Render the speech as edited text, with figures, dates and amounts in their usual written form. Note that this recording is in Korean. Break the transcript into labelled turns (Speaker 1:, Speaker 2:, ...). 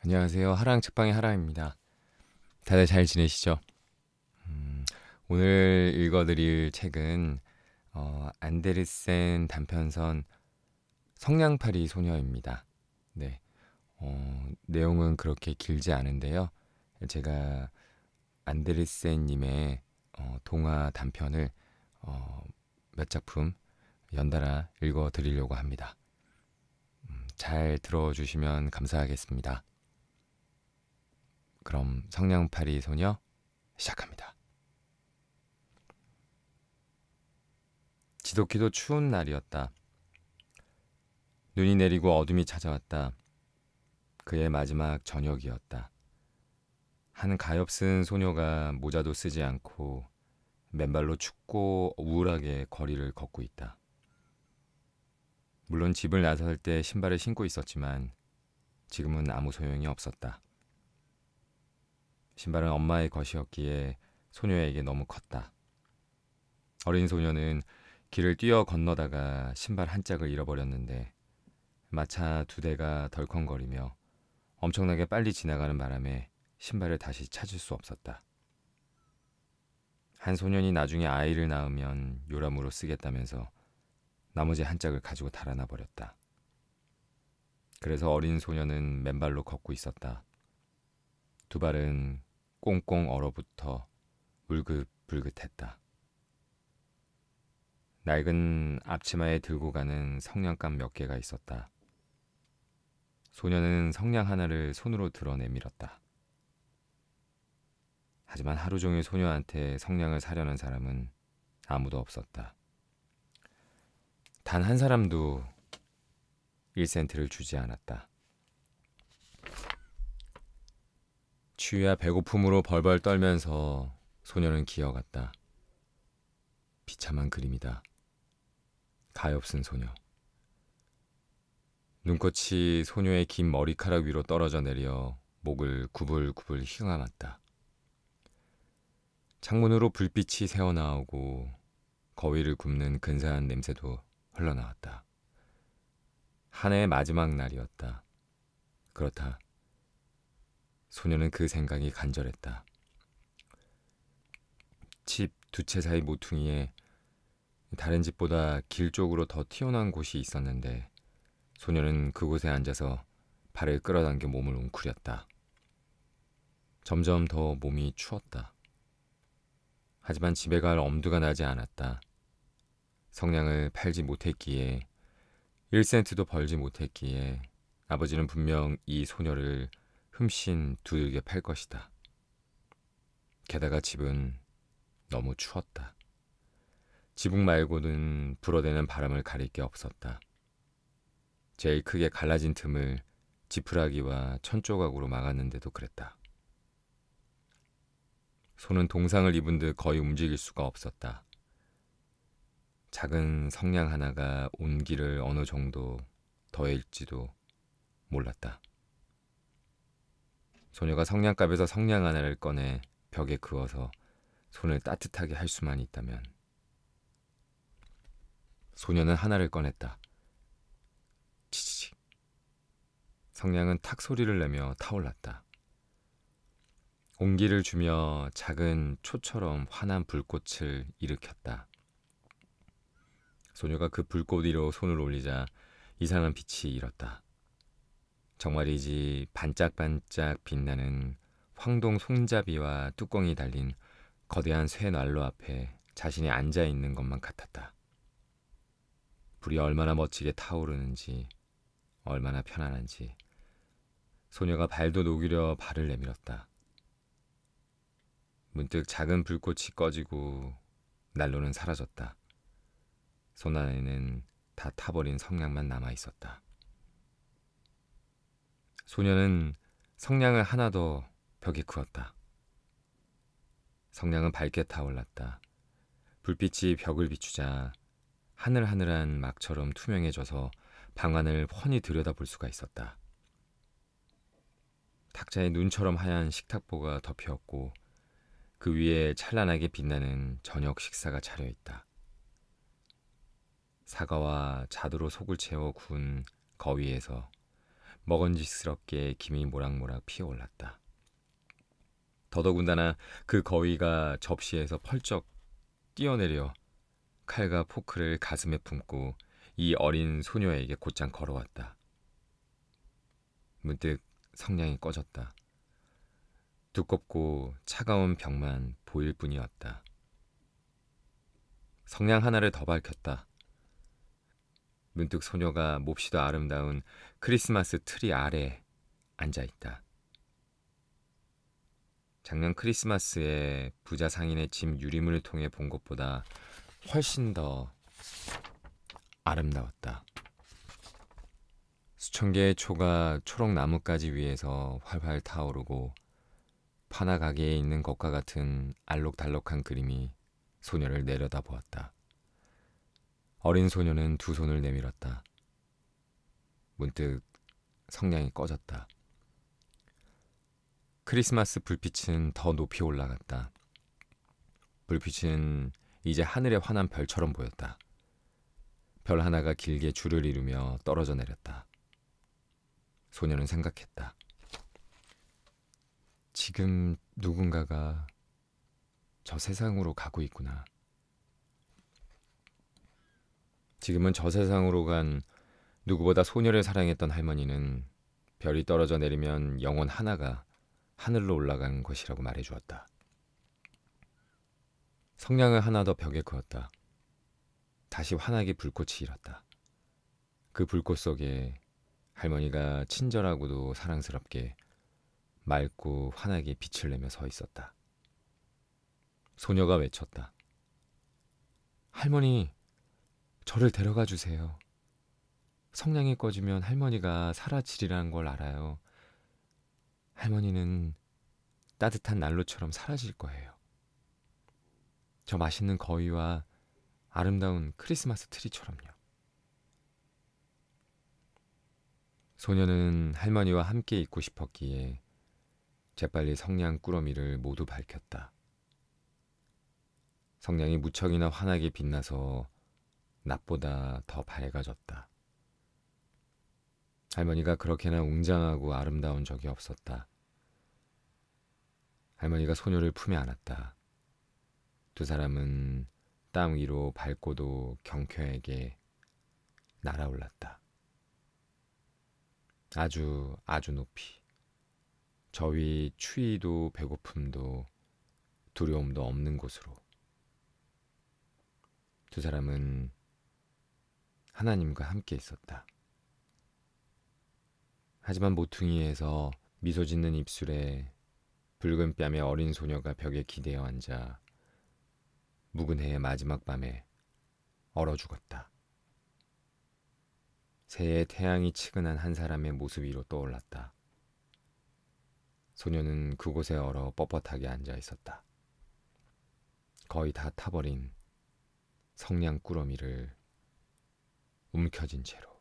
Speaker 1: 안녕하세요. 하랑 책방의 하랑입니다. 다들 잘 지내시죠? 오늘 읽어드릴 책은 안데르센 단편선 성냥팔이 소녀입니다. 네, 내용은 그렇게 길지 않은데요. 제가 안데르센님의 동화 단편을 어, 몇 작품 연달아 읽어드리려고 합니다. 잘 들어주시면 감사하겠습니다. 그럼 성냥팔이 소녀 시작합니다. 지독히도 추운 날이었다. 눈이 내리고 어둠이 찾아왔다. 그의 마지막 저녁이었다. 한 가엾은 소녀가 모자도 쓰지 않고 맨발로 춥고 우울하게 거리를 걷고 있다. 물론 집을 나설 때 신발을 신고 있었지만 지금은 아무 소용이 없었다. 신발은 엄마의 것이었기에 소녀에게 너무 컸다. 어린 소녀는 길을 뛰어 건너다가 신발 한 짝을 잃어버렸는데 마차 두 대가 덜컹거리며 엄청나게 빨리 지나가는 바람에 신발을 다시 찾을 수 없었다. 한 소년이 나중에 아이를 낳으면 요람으로 쓰겠다면서 나머지 한 짝을 가지고 달아나 버렸다. 그래서 어린 소년은 맨발로 걷고 있었다. 두 발은 꽁꽁 얼어붙어 울긋불긋했다. 낡은 앞치마에 들고 가는 성냥감 몇 개가 있었다. 소녀는 성냥 하나를 손으로 들어 내밀었다. 하지만 하루 종일 소녀한테 성냥을 사려는 사람은 아무도 없었다. 단 한 사람도 1센트를 주지 않았다. 추위와 배고픔으로 벌벌 떨면서 소녀는 기어갔다. 비참한 그림이다. 가엾은 소녀. 눈꽃이 소녀의 긴 머리카락 위로 떨어져 내려 목을 구불구불 휘감았다. 창문으로 불빛이 새어나오고 거위를 굽는 근사한 냄새도 흘러나왔다. 한 해의 마지막 날이었다. 그렇다. 소녀는 그 생각이 간절했다. 집 두 채 사이 모퉁이에 다른 집보다 길 쪽으로 더 튀어나온 곳이 있었는데 소녀는 그곳에 앉아서 발을 끌어당겨 몸을 웅크렸다. 점점 더 몸이 추웠다. 하지만 집에 갈 엄두가 나지 않았다. 성냥을 팔지 못했기에 1센트도 벌지 못했기에 아버지는 분명 이 소녀를 흠씬 두들겨 팔 것이다. 게다가 집은 너무 추웠다. 지붕 말고는 불어대는 바람을 가릴 게 없었다. 제일 크게 갈라진 틈을 지푸라기와 천조각으로 막았는데도 그랬다. 손은 동상을 입은 듯 거의 움직일 수가 없었다. 작은 성냥 하나가 온기를 어느 정도 더해일지도 몰랐다. 소녀가 성냥갑에서 성냥 하나를 꺼내 벽에 그어서 손을 따뜻하게 할 수만 있다면. 소녀는 하나를 꺼냈다. 치치직. 성냥은 탁 소리를 내며 타올랐다. 온기를 주며 작은 초처럼 환한 불꽃을 일으켰다. 소녀가 그 불꽃 위로 손을 올리자 이상한 빛이 일었다. 정말이지 반짝반짝 빛나는 황동 손잡이와 뚜껑이 달린 거대한 쇠 난로 앞에 자신이 앉아 있는 것만 같았다. 불이 얼마나 멋지게 타오르는지, 얼마나 편안한지. 소녀가 발도 녹이려 발을 내밀었다. 문득 작은 불꽃이 꺼지고 난로는 사라졌다. 손 안에는 다 타버린 성냥만 남아 있었다. 소녀는 성냥을 하나 더 벽에 그었다. 성냥은 밝게 타올랐다. 불빛이 벽을 비추자 하늘하늘한 막처럼 투명해져서 방안을 훤히 들여다볼 수가 있었다. 탁자에 눈처럼 하얀 식탁보가 덮여있고 그 위에 찬란하게 빛나는 저녁 식사가 차려있다. 사과와 자두로 속을 채워 구운 거위에서 먹은지스럽게 김이 모락모락 피어올랐다. 더더군다나 그 거위가 접시에서 펄쩍 뛰어내려 칼과 포크를 가슴에 품고 이 어린 소녀에게 곧장 걸어왔다. 문득 성냥이 꺼졌다. 두껍고 차가운 벽만 보일 뿐이었다. 성냥 하나를 더 밝혔다. 문득 소녀가 몹시도 아름다운 크리스마스 트리 아래 앉아있다. 작년 크리스마스에 부자 상인의 집 유리문을 통해 본 것보다 훨씬 더 아름다웠다. 수천 개의 초가 초록 나뭇가지 위에서 활활 타오르고 파나 가게에 있는 것과 같은 알록달록한 그림이 소녀를 내려다보았다. 어린 소녀는 두 손을 내밀었다. 문득 성냥이 꺼졌다. 크리스마스 불빛은 더 높이 올라갔다. 불빛은 이제 하늘의 환한 별처럼 보였다. 별 하나가 길게 줄을 이루며 떨어져 내렸다. 소녀는 생각했다. 지금 누군가가 저 세상으로 가고 있구나. 지금은 저 세상으로 간 누구보다 소녀를 사랑했던 할머니는 별이 떨어져 내리면 영혼 하나가 하늘로 올라간 것이라고 말해주었다. 성냥을 하나 더 벽에 그었다. 다시 환하게 불꽃이 일었다. 그 불꽃 속에 할머니가 친절하고도 사랑스럽게 맑고 환하게 빛을 내며 서 있었다. 소녀가 외쳤다. 할머니, 저를 데려가 주세요. 성냥이 꺼지면 할머니가 사라지리라는 걸 알아요. 할머니는 따뜻한 난로처럼 사라질 거예요. 저 맛있는 거위와 아름다운 크리스마스 트리처럼요. 소녀는 할머니와 함께 있고 싶었기에 재빨리 성냥 꾸러미를 모두 밝혔다. 성냥이 무척이나 환하게 빛나서 낮보다 더 밝아졌다. 할머니가 그렇게나 웅장하고 아름다운 적이 없었다. 할머니가 소녀를 품에 안았다. 두 사람은 땅 위로 밝고도 경쾌하게 날아올랐다. 아주 높이. 저 위 추위도 배고픔도 두려움도 없는 곳으로. 두 사람은 하나님과 함께 있었다. 하지만 모퉁이에서 미소 짓는 입술에 붉은 뺨의 어린 소녀가 벽에 기대어 앉아 묵은 해의 마지막 밤에 얼어 죽었다. 새해 태양이 치근한 한 사람의 모습 위로 떠올랐다. 소녀는 그곳에 얼어 뻣뻣하게 앉아 있었다. 거의 다 타버린 성냥 꾸러미를 움켜쥔 채로.